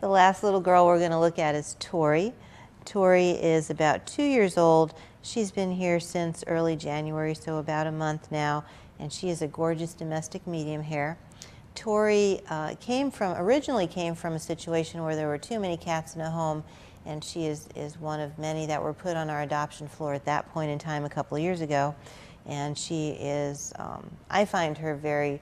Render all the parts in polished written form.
The last little girl we're going to look at is Torrie. Torrie is about 2 years old. She's been here since early January, so about a month now, and she is a gorgeous domestic medium hair. Torrie originally came from a situation where there were too many cats in a home, and she is one of many that were put on our adoption floor at that point in time a couple of years ago. And she is, I find her very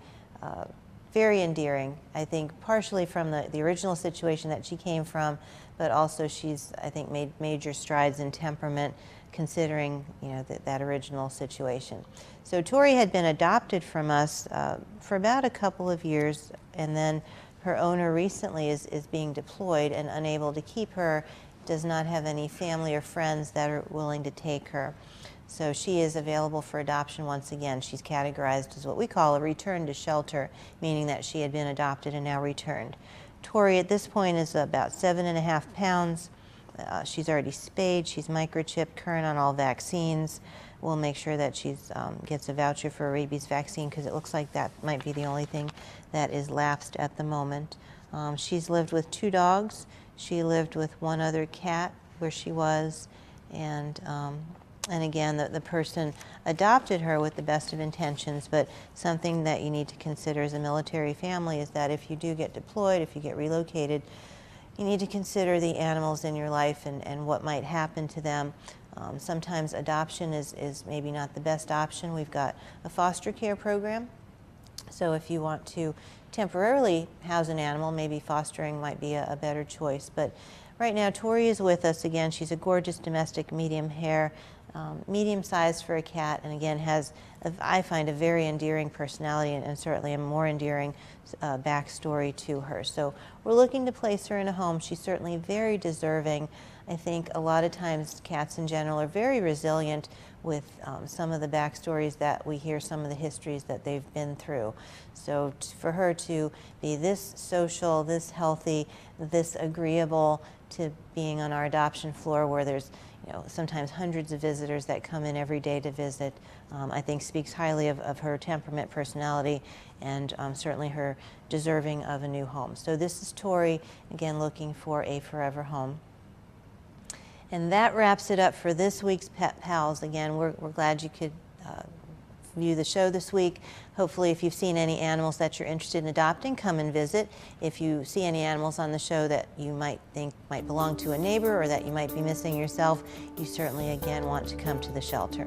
endearing. I think partially from the original situation that she came from, but also she's, I think, made major strides in temperament considering, you know, that original situation. So Torrie had been adopted from us for about a couple of years, and then her owner recently is being deployed and unable to keep her, does not have any family or friends that are willing to take her. So she is available for adoption once again. She's categorized as what we call a return to shelter, meaning that she had been adopted and now returned. Torrie at this point is about 7.5 pounds. She's already spayed, she's microchipped, current on all vaccines. We'll make sure that she gets a voucher for a rabies vaccine because it looks like that might be the only thing that is lapsed at the moment. She's lived with 2 dogs. She lived with 1 other cat where she was, and again, the person adopted her with the best of intentions, but something that you need to consider as a military family is that if you do get deployed, if you get relocated, you need to consider the animals in your life and what might happen to them. Sometimes adoption is maybe not the best option. We've got a foster care program, so if you want to temporarily house an animal, maybe fostering might be a better choice. But right now, Torrie is with us again. She's a gorgeous domestic medium hair, medium size for a cat, and again has, I find, a very endearing personality and certainly a more endearing backstory to her. So we're looking to place her in a home. She's certainly very deserving. I think a lot of times cats in general are very resilient with some of the backstories that we hear, some of the histories that they've been through. So for her to be this social, this healthy, this agreeable to being on our adoption floor where there's, you know, sometimes hundreds of visitors that come in every day to visit, I think speaks highly of her temperament, personality, and certainly her deserving of a new home. So this is Torrie, again, looking for a forever home. And that wraps it up for this week's Pet Pals. Again, we're glad you could view the show this week. Hopefully, if you've seen any animals that you're interested in adopting, come and visit. If you see any animals on the show that you might think might belong to a neighbor or that you might be missing yourself, you certainly, again, want to come to the shelter.